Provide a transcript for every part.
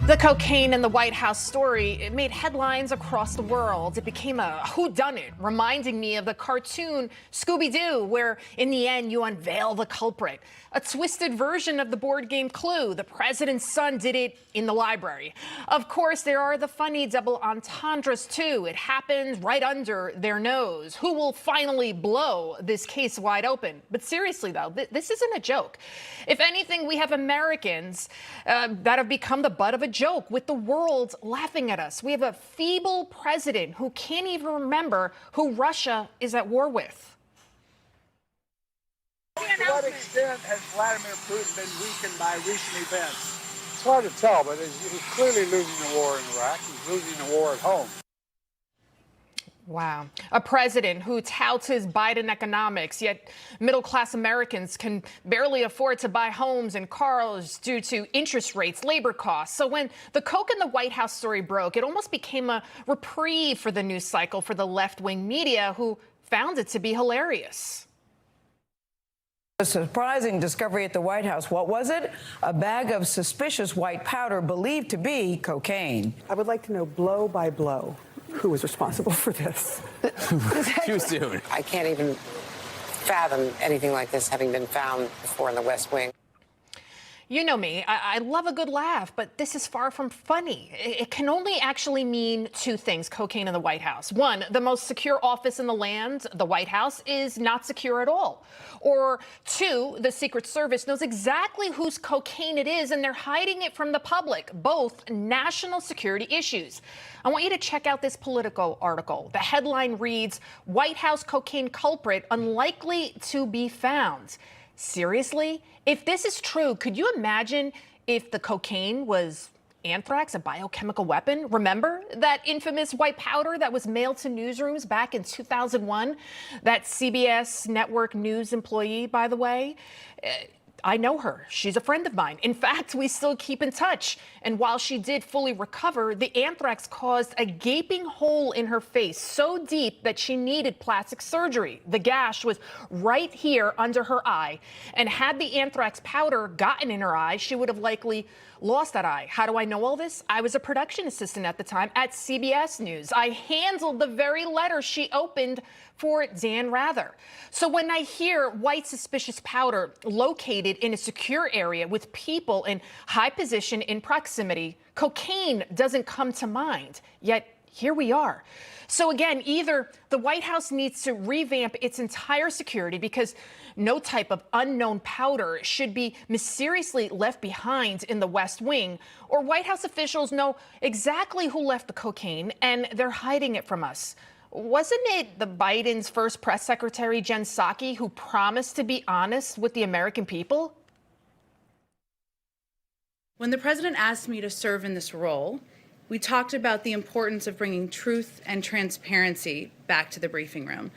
The cocaine in the White House story, it made headlines across the world. It became a whodunit, reminding me of the cartoon Scooby-Doo, where in the end you unveil the culprit. A twisted version of the board game Clue. The president's son did it in the library. Of course, there are the funny double entendres too. It happens right under their nose. Who will finally blow this case wide open? But seriously though, this isn't a joke. If anything, we have Americans that have become the butt of a joke, with the world laughing at us. We have a feeble president who can't even remember who Russia is at war with. To what extent has Vladimir Putin been weakened by recent events? It's hard to tell, but he's clearly losing the war in Iraq. He's losing the war at home. Wow. A president who touts his Biden economics, yet middle-class Americans can barely afford to buy homes and cars due to interest rates, labor costs. So when the Coke in the White House story broke, it almost became a reprieve for the news cycle for the left-wing media, who found it to be hilarious. A surprising discovery at the White House. What was it? A bag of suspicious white powder believed to be cocaine. I would like to know blow by blow who was responsible for this. Too soon. I can't even fathom anything like this having been found before in the West Wing. You know me, I love a good laugh, but this is far from funny. It can only actually mean two things, cocaine in the White House. One, the most secure office in the land, the White House, is not secure at all. Or two, the Secret Service knows exactly whose cocaine it is, and they're hiding it from the public, both national security issues. I want you to check out this Politico article. The headline reads, "White House cocaine culprit unlikely to be found." Seriously? If this is true, could you imagine if the cocaine was anthrax, a biochemical weapon? Remember that infamous white powder that was mailed to newsrooms back in 2001? That CBS network news employee, by the way? I know her. She's a friend of mine. In fact, we still keep in touch. And while she did fully recover, the anthrax caused a gaping hole in her face so deep that she needed plastic surgery. The gash was right here under her eye. And had the anthrax powder gotten in her eye, she would have likely lost that eye. How do I know all this? I was a production assistant at the time at CBS News. I handled the very letter she opened for Dan Rather. So when I hear white suspicious powder located in a secure area with people in high position in proximity, cocaine doesn't come to mind. Yet here we are. So again, either the White House needs to revamp its entire security, because no type of unknown powder should be mysteriously left behind in the West Wing, or White House officials know exactly who left the cocaine and they're hiding it from us. Wasn't it the Biden's first press secretary, Jen Psaki, who promised to be honest with the American people? When the president asked me to serve in this role, we talked about the importance of bringing truth and transparency back to the briefing room.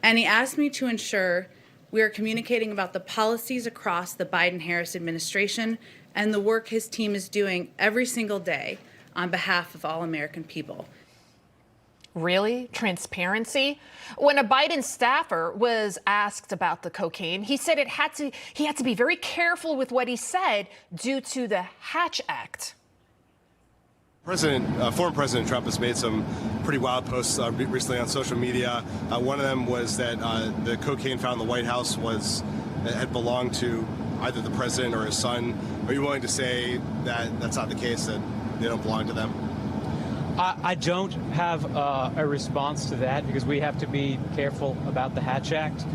And he asked me to ensure we are communicating about the policies across the Biden-Harris administration and the work his team is doing every single day on behalf of all American people. Really? Transparency? When a Biden staffer was asked about the cocaine, he said he had to be very careful with what he said due to the Hatch Act. Former President Trump has made some pretty wild posts recently on social media. One of them was that the cocaine found in the White House had belonged to either the president or his son. Are you willing to say that that's not the case, that they don't belong to them? I don't have a response to that, because we have to be careful about the Hatch Act.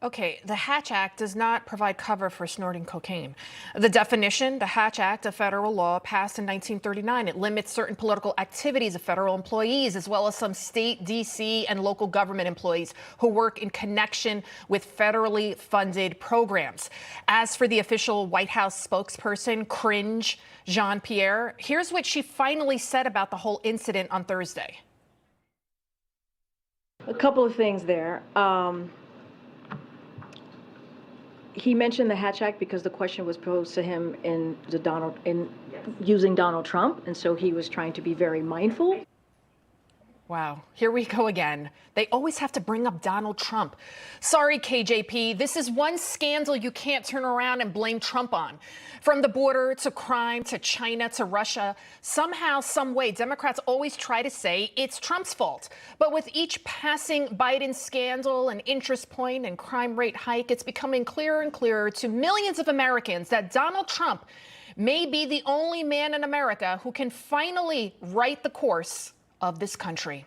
Okay, the Hatch Act does not provide cover for snorting cocaine. The definition, the Hatch Act, a federal law passed in 1939. It limits certain political activities of federal employees, as well as some state, D.C., and local government employees who work in connection with federally funded programs. As for the official White House spokesperson, Cringe Jean-Pierre, here's what she finally said about the whole incident on Thursday. A couple of things there. He mentioned the Hatch Act because the question was posed to him using Donald Trump, and so he was trying to be very mindful. Wow, here we go again. They always have to bring up Donald Trump. Sorry, KJP, this is one scandal you can't turn around and blame Trump on. From the border to crime to China to Russia, somehow, some way, Democrats always try to say it's Trump's fault. But with each passing Biden scandal and interest point and crime rate hike, it's becoming clearer and clearer to millions of Americans that Donald Trump may be the only man in America who can finally right the course of this country.